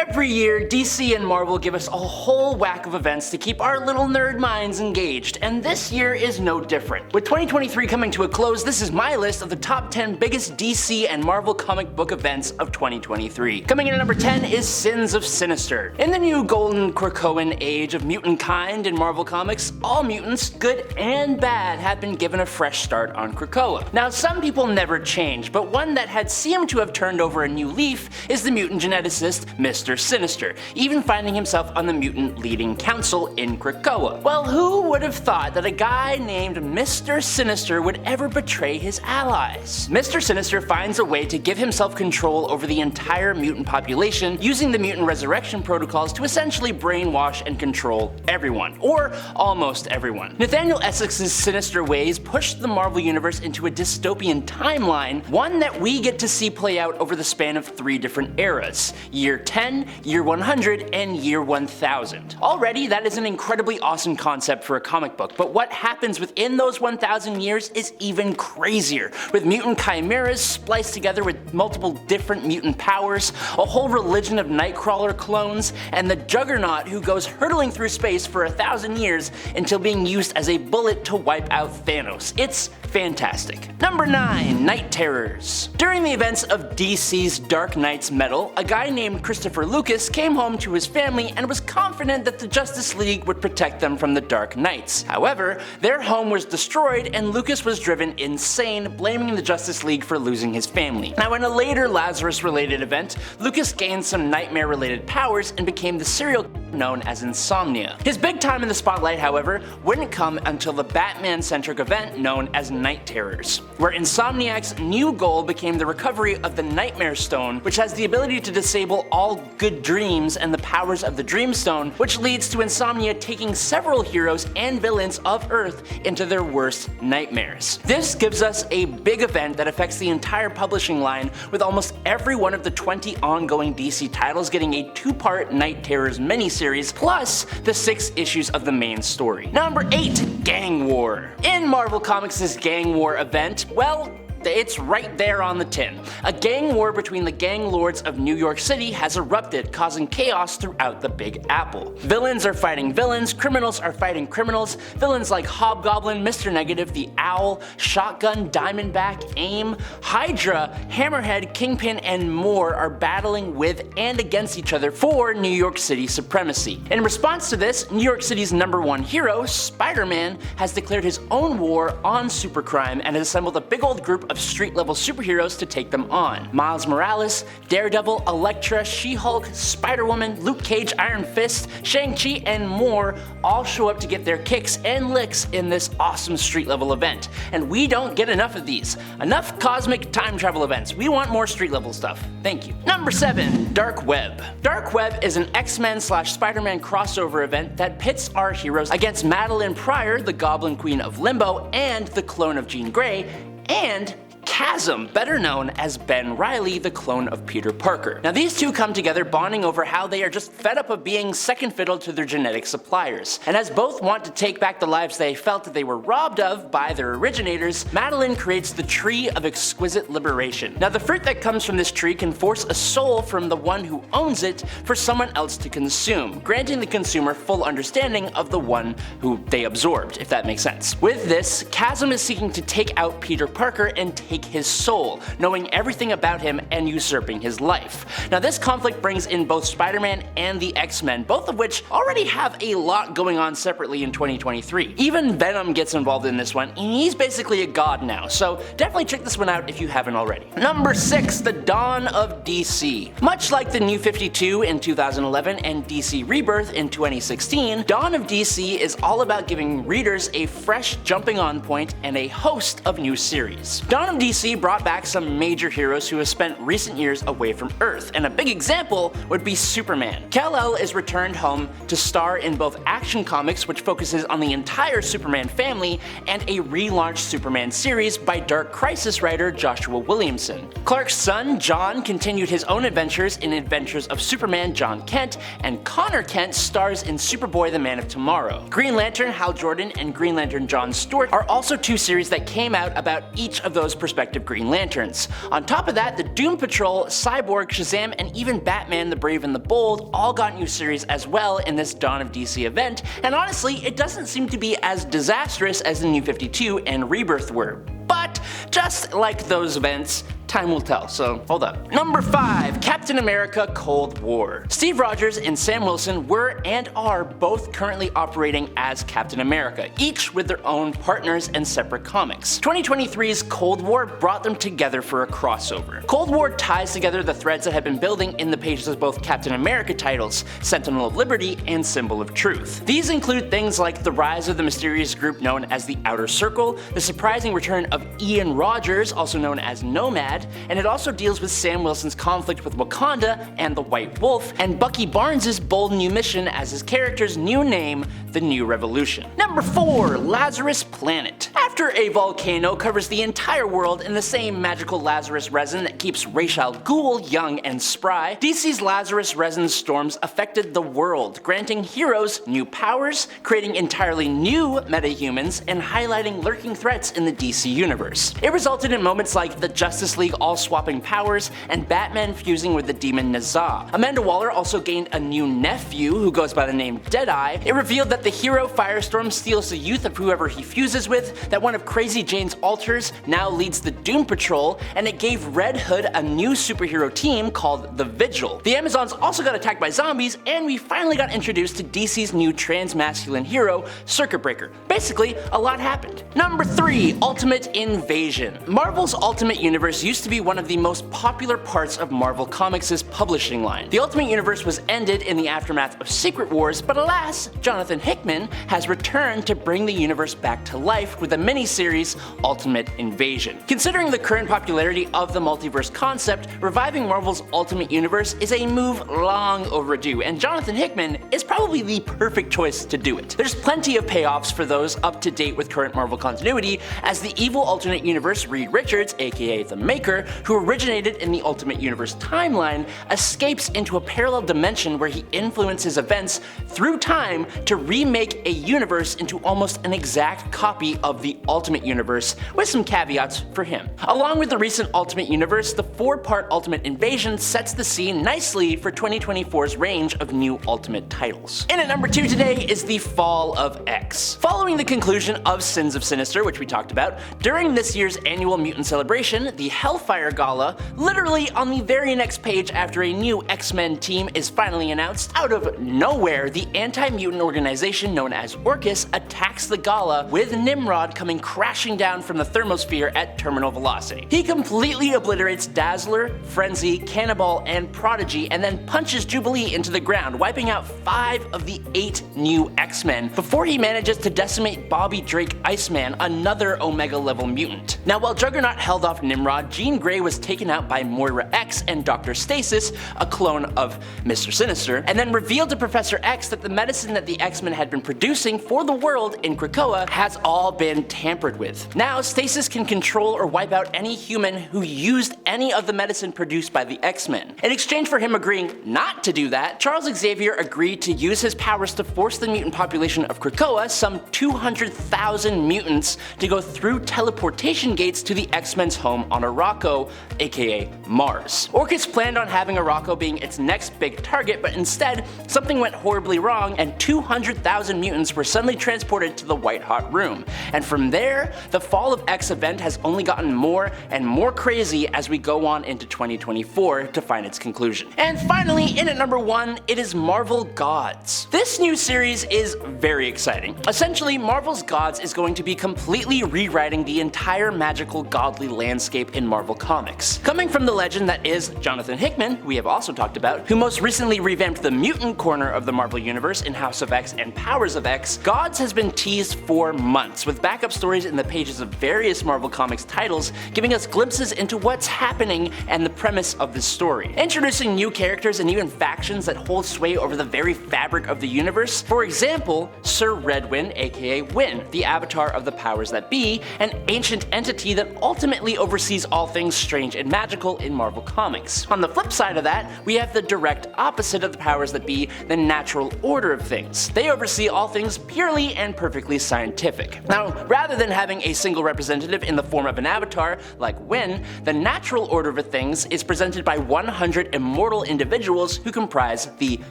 Every year, DC and Marvel give us a whole whack of events to keep our little nerd minds engaged, and this year is no different. With 2023 coming to a close, this is my list of the top 10 biggest DC and Marvel comic book events of 2023. Coming in at number 10 is Sins of Sinister. In the new golden Krakoan age of mutant kind in Marvel Comics, all mutants, good and bad, have been given a fresh start on Krakoa. Now, some people never change, but one that had seemed to have turned over a new leaf is the mutant geneticist Mr. Sinister, even finding himself on the mutant leading council in Krakoa. Well, who would have thought that a guy named Mr. Sinister would ever betray his allies? Mr. Sinister finds a way to give himself control over the entire mutant population, using the mutant resurrection protocols to essentially brainwash and control everyone, or almost everyone. Nathaniel Essex's sinister ways pushed the Marvel Universe into a dystopian timeline, one that we get to see play out over the span of 3 different eras: Year 10, Year 100, and Year 1000. Already, that is an incredibly awesome concept for a comic book, but what happens within those 1000 years is even crazier, with mutant chimeras spliced together with multiple different mutant powers, a whole religion of Nightcrawler clones, and the Juggernaut who goes hurtling through space for 1000 years until being used as a bullet to wipe out Thanos. It's fantastic. Number 9. Night Terrors. During the events of DC's Dark Knight's Metal, a guy named Christopher Lucas came home to his family and was confident that the Justice League would protect them from the Dark Knights. However, their home was destroyed and Lucas was driven insane, blaming the Justice League for losing his family. Now, in a later Lazarus-related event, Lucas gained some nightmare-related powers and became the serial killer known as Insomnia. His big time in the spotlight, however, wouldn't come until the Batman-centric event known as Night Terrors, where Insomniac's new goal became the recovery of the Nightmare Stone, which has the ability to disable all good dreams and the powers of the Dreamstone, which leads to Insomnia taking several heroes and villains of Earth into their worst nightmares. This gives us a big event that affects the entire publishing line, with almost every one of the 20 ongoing DC titles getting a 2-part Night Terrors miniseries, plus the 6 issues of the main story. Number 8. Gang War. In Marvel Comics' Gang War event, well, it's right there on the tin. A gang war between the gang lords of New York City has erupted, causing chaos throughout the Big Apple. Villains are fighting villains, criminals are fighting criminals, villains like Hobgoblin, Mr. Negative, the Owl, Shotgun, Diamondback, AIM, Hydra, Hammerhead, Kingpin, and more are battling with and against each other for New York City supremacy. In response to this, New York City's #1 hero, Spider-Man, has declared his own war on supercrime and has assembled a big old group of street-level superheroes to take them on. Miles Morales, Daredevil, Elektra, She-Hulk, Spider-Woman, Luke Cage, Iron Fist, Shang-Chi, and more all show up to get their kicks and licks in this awesome street-level event. And we don't get enough of these. Enough cosmic time travel events. We want more street-level stuff. Thank you. Number 7. Dark Web. Dark Web is an X-Men/Spider-Man crossover event that pits our heroes against Madeline Pryor, the Goblin Queen of Limbo, and the clone of Jean Grey, and Chasm, better known as Ben Reilly, the clone of Peter Parker. Now, these two come together bonding over how they are just fed up of being second fiddle to their genetic suppliers. And as both want to take back the lives they felt that they were robbed of by their originators, Madeline creates the Tree of Exquisite Liberation. Now, the fruit that comes from this tree can force a soul from the one who owns it for someone else to consume, granting the consumer full understanding of the one who they absorbed, if that makes sense. With this, Chasm is seeking to take out Peter Parker and take his soul, knowing everything about him and usurping his life. Now, this conflict brings in both Spider-Man and the X-Men, both of which already have a lot going on separately in 2023. Even Venom gets involved in this one, and he's basically a god now, so definitely check this one out if you haven't already. Number 6. The Dawn of DC. Much like the New 52 in 2011 and DC Rebirth in 2016, Dawn of DC is all about giving readers a fresh jumping on point and a host of new series. Dawn of DC brought back some major heroes who have spent recent years away from Earth, and a big example would be Superman. Kal-El is returned home to star in both Action Comics, which focuses on the entire Superman family, and a relaunched Superman series by Dark Crisis writer Joshua Williamson. Clark's son, John, continued his own adventures in Adventures of Superman John Kent, and Connor Kent stars in Superboy the Man of Tomorrow. Green Lantern Hal Jordan and Green Lantern John Stewart are also 2 series that came out about each of those perspectives respective Green Lanterns. On top of that, the Doom Patrol, Cyborg, Shazam, and even Batman the Brave and the Bold all got new series as well in this Dawn of DC event, and honestly, it doesn't seem to be as disastrous as the New 52 and Rebirth were. But just like those events, time will tell, so hold up. Number 5. Captain America Cold War. Steve Rogers and Sam Wilson were and are both currently operating as Captain America, each with their own partners and separate comics. 2023's Cold War brought them together for a crossover. Cold War ties together the threads that have been building in the pages of both Captain America titles, Sentinel of Liberty and Symbol of Truth. These include things like the rise of the mysterious group known as the Outer Circle, the surprising return of Ian Rogers, also known as Nomad, and it also deals with Sam Wilson's conflict with Wakanda and the White Wolf, and Bucky Barnes' bold new mission as his character's new name, The New Revolution. Number 4. Lazarus Planet. After a volcano covers the entire world in the same magical Lazarus resin that keeps Ra's al Ghul young and spry, DC's Lazarus resin storms affected the world, granting heroes new powers, creating entirely new metahumans, and highlighting lurking threats in the DC universe. It resulted in moments like the Justice League all swapping powers, and Batman fusing with the demon Nazah. Amanda Waller also gained a new nephew who goes by the name Deadeye. It revealed that the hero Firestorm steals the youth of whoever he fuses with, that one of Crazy Jane's alters now leads the Doom Patrol, and it gave Red Hood a new superhero team called the Vigil. The Amazons also got attacked by zombies, and we finally got introduced to DC's new transmasculine hero, Circuit Breaker. Basically, a lot happened. Number 3. Ultimate Invasion. Marvel's Ultimate Universe used to be one of the most popular parts of Marvel Comics' publishing line. The Ultimate Universe was ended in the aftermath of Secret Wars, but alas, Jonathan Hickman has returned to bring the universe back to life with a miniseries, Ultimate Invasion. Considering the current popularity of the multiverse concept, reviving Marvel's Ultimate Universe is a move long overdue, and Jonathan Hickman is probably the perfect choice to do it. There's plenty of payoffs for those up to date with current Marvel continuity, as the evil alternate universe Reed Richards, aka the Maker, who originated in the Ultimate Universe timeline, escapes into a parallel dimension where he influences events through time to remake a universe into almost an exact copy of the Ultimate Universe, with some caveats for him. Along with the recent Ultimate Universe, the 4-part Ultimate Invasion sets the scene nicely for 2024's range of new Ultimate titles. And at number 2 today is the Fall of X. Following the conclusion of Sins of Sinister, which we talked about, during this year's annual mutant celebration, the Hellfire Gala, literally on the very next page after a new X-Men team is finally announced, out of nowhere, the anti-mutant organization known as Orcus attacks the gala, with Nimrod coming crashing down from the thermosphere at terminal velocity. He completely obliterates Dazzler, Frenzy, Cannibal, and Prodigy, and then punches Jubilee into the ground, wiping out 5 of the 8 new X-Men, before he manages to decimate Bobby Drake Iceman, another Omega-level mutant. Now, while Juggernaut held off Nimrod, Jean Grey was taken out by Moira X and Dr. Stasis, a clone of Mr. Sinister, and then revealed to Professor X that the medicine that the X-Men had been producing for the world in Krakoa has all been tampered with. Now, Stasis can control or wipe out any human who used any of the medicine produced by the X-Men. In exchange for him agreeing not to do that, Charles Xavier agreed to use his powers to force the mutant population of Krakoa, some 200,000 mutants, to go through teleportation gates to the X-Men's home on Arakko, aka Mars. Orcus planned on having Arakko being its next big target, but instead, something went horribly wrong and 200,000 mutants were suddenly transported to the White Hot Room. And from there, the Fall of X event has only gotten more and more crazy as we go on into 2024 to find its conclusion. And finally, in at number 1, it is Marvel Gods. This new series is very exciting. Essentially, Marvel's Gods is going to be completely rewriting the entire magical godly landscape in Marvel Comics. Coming from the legend that is Jonathan Hickman, who we have also talked about, who most recently revamped the mutant corner of the Marvel Universe in House of X and Powers of X, Gods has been teased for months, with backup stories in the pages of various Marvel Comics titles giving us glimpses into what's happening and the premise of the story. Introducing new characters and even factions that hold sway over the very fabric of the universe. For example, Sir Redwyn, aka Wynn, the avatar of the powers that be, an ancient entity that ultimately oversees all things strange and magical in Marvel Comics. On the flip side of that, we have the direct opposite of the powers that be, the natural order of things. They oversee all things purely and perfectly scientific. Now, rather than having a single representative in the form of an avatar, like Wynn, the natural order of things is presented by 100 immortal individuals who comprise the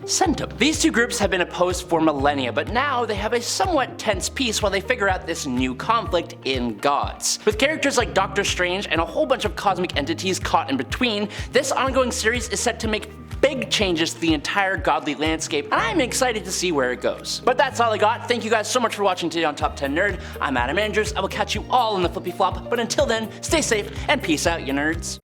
Centum. These two groups have been opposed for millennia, but now they have a somewhat tense peace while they figure out this new conflict in gods. With characters like Doctor Strange and a whole bunch of cosmic entities caught in between, this ongoing series is set to make big changes to the entire godly landscape, and I'm excited to see where it goes. But that's all I got. Thank you guys so much for watching today on Top 10 Nerd. I'm Adam Andrews. I will catch you all in the flippy flop, but until then, stay safe and peace out, you nerds.